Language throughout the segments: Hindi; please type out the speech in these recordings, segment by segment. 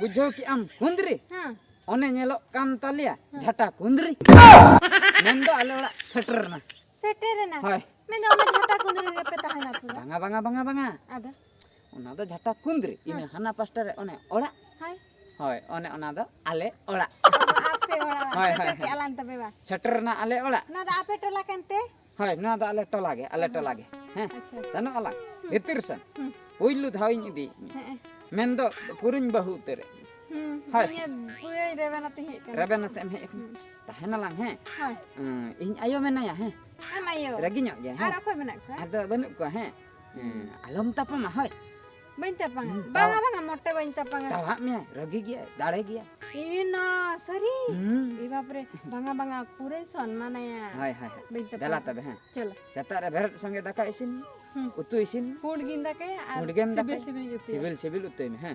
बुझो कि आम कुंदरी ओने नेलो कान तालिया झटा कुंदरी मेंदो आले ओड़ा सेटरना होय मेंदो ओना झटा कुंदरी रे पे ताहेना पुरा बांगा आदा ओना दो झटा कुंदरी इने हाना पास्टा रे ओने ओड़ा हाय होय ओने ओना दो आले ओड़ा आपे ओड़ा होय के आलान तबे बा सेटरना आले ओड़ा ना दा आपे टोला केनते होय ना दो आले टोला गे हैं सनो आला भितर सन ओइलु धाविन इदी मेंदो पुरुñ बहु तेरे हाय पुय रेबेनाते हे रेबेनाते हे ताहेना लांग हैं हाय इन आयो मेनाया हैं am ayo ragi nyok ya ar akoy menak ka ada banuk ko he alom tapang hoy bain tapang banga motte bain tapang tawa me ragi gya dare gya ina sari e bapre banga pure सम्मान ya hi bain tapang dala tabe he चलो seta re berat sange daka isin utu isin food ginda ke food gem daka sibil utu me he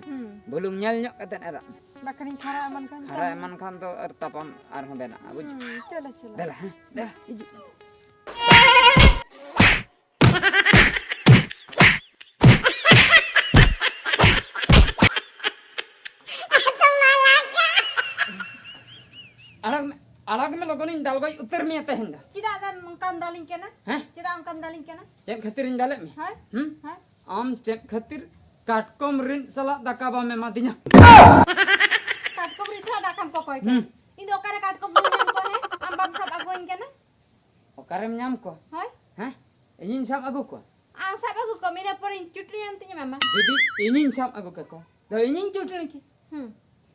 bolung nyal nyok katen era bakari khara aman kan to er tapam ar ho bena buj चलो dala he dala iji अलग में लोगों ने दाल गई उत्तर में आते हैं चिदा दा काम दालिन केना हैं चिदा काम दालिन केना चेक खतिर इन दाले में हां आम चेक खतिर काटकोम रिन सला दकाबा में मादिना काटकोम रिन सला दकाम को कोई इन दो करे काटकोम रिन नाम को है आम बाप सब अगोइन केना ओकारे में नाम को हां हैं इन सब अगु को आ सब अगु को मेरा पर चुटनी अंतनी मामा जदी इन सब अगु को तो इन चुटनी की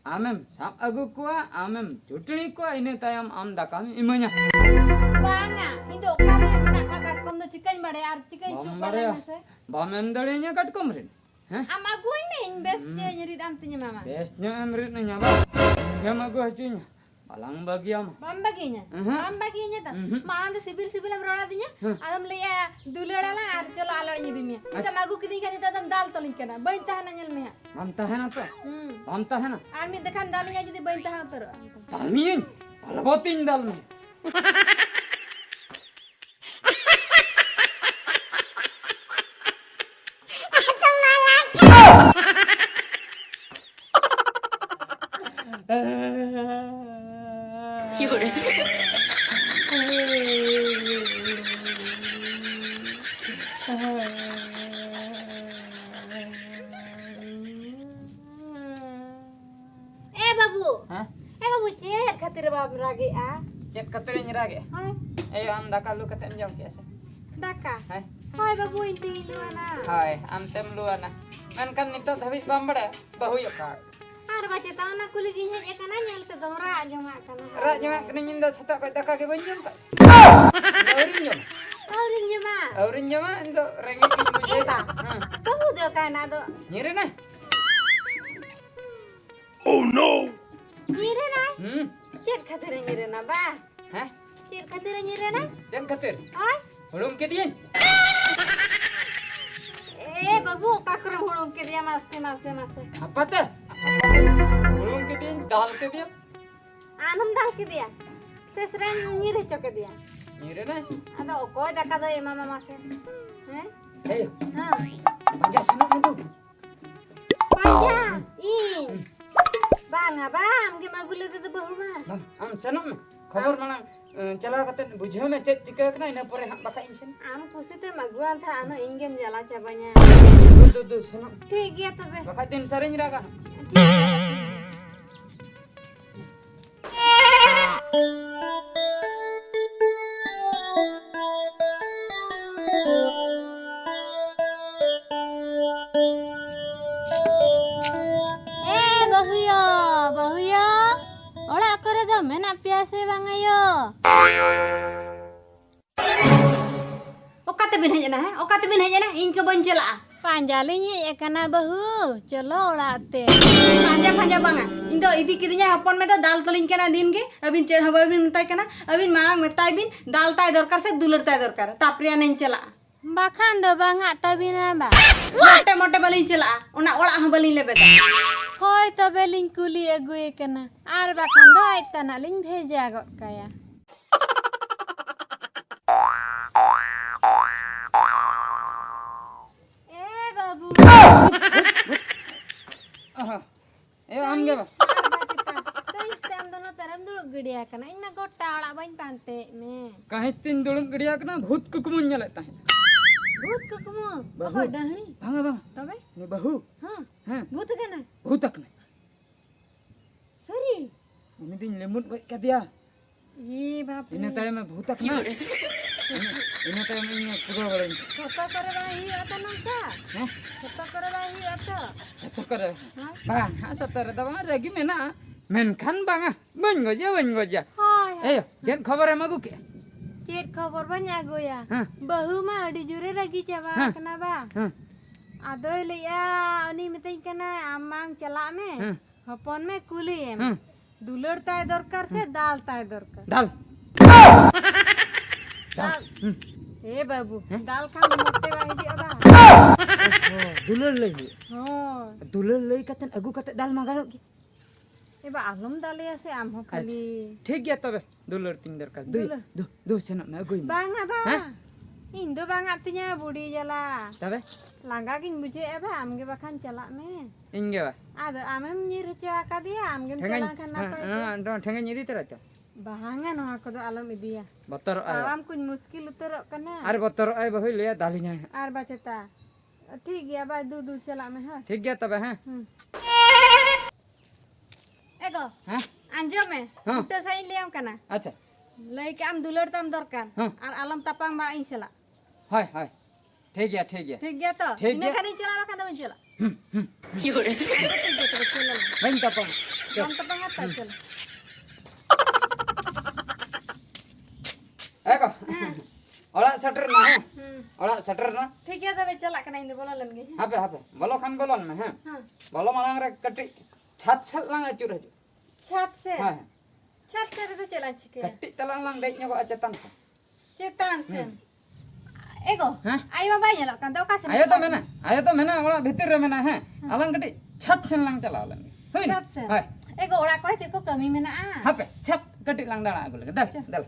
आमेम साप अगु को आमेम चुटनी को इने तायम आम दाकाम इमanya बांगा इन दो ओकारे मना का काटकोम दो चिकन बड़े यार चिकन चुप बड़े से बामेम दड़ेnya काटकोम रिन हैं am agoin me invest nyeri antinya mama bestnya emrit nya ba yang agu hacunya palang bagiam bam baginya ta maan sibil am rola dinya adam le ya dulera la ar chalo alo nyi bimia ta magu kidi kan ta dam dal tolin kana bain tahana nyel me bam tahana to bam tahana ar mi dekhan dalinya jodi bain tahana ter talmin albotin dal me चेक कतरे nyerage ayo am daka lu katem jam kiasa daka hai hai babu inti luana hai am tem luana men kan nitot habis bambada bahu yo ka ar bace tahu na kuli ginya ekana nyel te dora joma kana ra joma kena nyinda sata ko daka ke banjum ka aurin joma endo rengi ki muje ta kamu do kana do nyire na oh no nyire na cek khatir nyire na ba hah cek khatir nyire na cek khatir ay hulum ke dian babu kakra hulum ke dia mase apa ta hulum ke dian dal ke dia anum dal ke dia sesren nyire chok ke dia nyire na ada okoy daka do mama mase ayo panja sana mentu panja banga bam ke magule te bahu ba am sanam खबर माना चला कते बुझे में चेक चिका कना इना परे हां बाका इंसन आम कुसिते मगवाल था आनो इंगेम जला चाबाnya दो सनो ठीक गया तबे बाका दिन सरें रागा bahuya ola akore do mena piase bangayo okate bin hejana इन के बन चला पांजालिन हे एकना बहु चलो ओड़ाते पांजा बांगा इन दो इदी किदिया हपन में तो दाल तलिन केना दिन के अबिन चेर हबबिन मताय केना अबिन मांग मताय बिन दाल ताय दरकार से दुलर ताय दरकार तापरिया नहीं चला बाखान दो बांगा तबिना बा मोटे बलिन चला ओना ओड़ा ह बलिन लेबे ता होय तबे लिन कुली अगुए केना आर बाखान दो आइतना लिन भेजा ग काया गिडिया कना इन में गोटा ओड़ा बन पानते में कहीं तीन दुड़ुम गिड़िया कना भूत कुकुमुन नेले ताहे भूत कुकुमो बहु। ओको डहणी भांगा भांगा तबे ने बहु हां हां भूत कना भूत कना सरी उनी दिन लेमुट गoj ka dia ये बाप ina रे tayo me भूत कना ina tayo me ina puga barain छोटा करे बाही आता नंका हैं छोटा करे बाही आता तो करे हां bang ha satar da bang ragi mena men kan bang ben goja हाय ayo jen खबर em agu ke चेक खबर बन्या गोया हां बहु मा अडी जुरे रगी चाबा हाँ। कना बा हां आदो लिया उनी मितई कना आमांग चला में हां हपन में कुली एम हां दुलड़ ताय दरकार से दाल ताय दरकार dal दाल hmm ए बाबू दाल खा मोटे वाही दी अबा dulur lay हो dulur lay katen agu kate dal magalo ki एबा आलम दालिया से आम हो खाली ठीक गया तबे dulur ting दरकार दो senok me agu बांगा बा हाँ? इन दो बांगा तिnya बुढ़ी जला तबे लांगा किन बुझे एबा आमगे बखान चला में inge ba आदो आमेम nyir चा का दिया आमगे ठेंगन चला खाना पाए हां ठेंगन nyidi tera to बांगा नोहा को आलम इदिया botor ay आराम कुछ मुश्किल उतरक कना ar botor ay bahu liya dalinya आर बचता ठीक गया बा दूध चला में है ठीक गया तबे हां एगो हां अंजो में हाँ। तो सही ले कना अच्छा लई के आम दुलर तम दरकार हाँ। और आलम तपांग बा इन चला हाय हाय ठीक गया ठीक गया तो ठीक इने गया। खानी चला का दम चला चला bain tapang हम तपांग आता चला ego ola setter na ha ola setter na ठीक है तबे चला कना इन बोला लनगे hape bolo khan bolon me ha हां bolo malang re kati chat chat lang acur haju छत से ha छत से तो चला छिके kati talang lang dai nya ko acetan चेतन से एगो हाँ। आई बाबा ये लो कंदो का से ayo to mena ola bhitir re mena ha alang kati chat sen lang chala lan hoy छत से hoy एगो ओड़ा को से को कमी में ना आ hape chat kati lang dala agul dal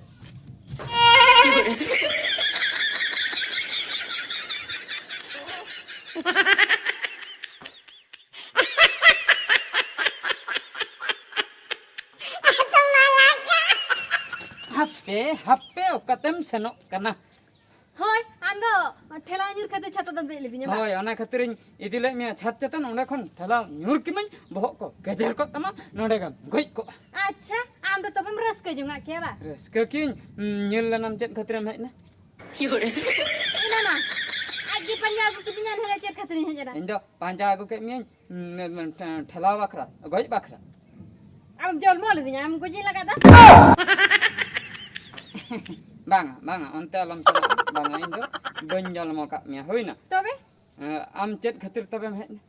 hape okatem senok kana होय आंदो ठेला जुर खाते छत दम दे लेबिnya बा hoy ona khatirin idile me chat chatan onde khon thala nyur kimen bohok ko gejer ko tama node gam goi ko अच्छा आम तो तबम रस के जुंगा क्या बा raska kin nyel lanam chet khatiram hej na इना ना आज पंजाब को कितना हेले चेक खतरी है जरा indo panja agu ke me thela bakra goi bakra अब जल मोल दिया हम को जी लगा दा banga onte alam sana banga indo benjal mo ka me hoina तबे am chet khatir tabe hej na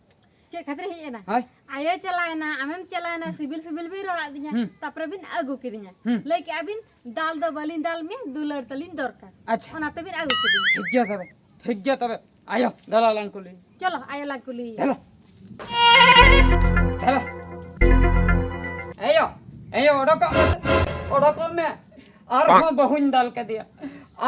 चेक खतरी है ना hoy आयो चलायना आमेम चलायना सिविल सिविल भी रोला दिया तापरे बिन आगु के दिया लेके अबिन दाल दो बलिन दाल में दुलर तलिन दरकार acha ओना तबिन आगु के दिया ठीक गया तबे ayo dalalan kuli चलो आयो ला कुली dala ayo odok me ar ho bahun dal ka dia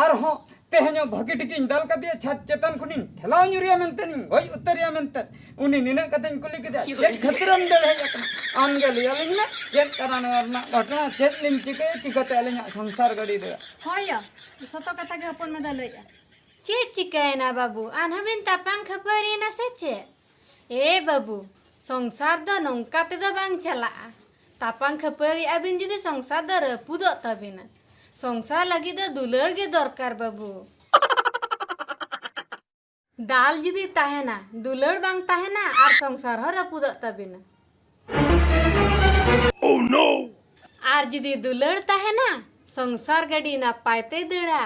ar ho tehnya bhagit kin dal ka dia chat chetan kunin thela nyuriya menten goi uttariya menten uni nina katen kuli ke dia jet khatiram dal hai akna angeli alin me jet karana warna ghotna jet lin chikate alin sansar gadi de होय सतो कथा के अपन में दलय चे चिकैना बाबू आन हमें तापांग खबरी ना सेचे ए बाबू संसार द नंका ते द बांग चला तापांग खबरी अबिन जुदी संसार द रपुदो तबिना संसार लगी द दुलर के दरकार बाबू दाल जुदी ताहेना दुलर बांग ताहेना आर संसार ह रपुदो तबिना ओह नो आर जुदी दुलर ताहेना संसार गडी ना पाइते दड़ा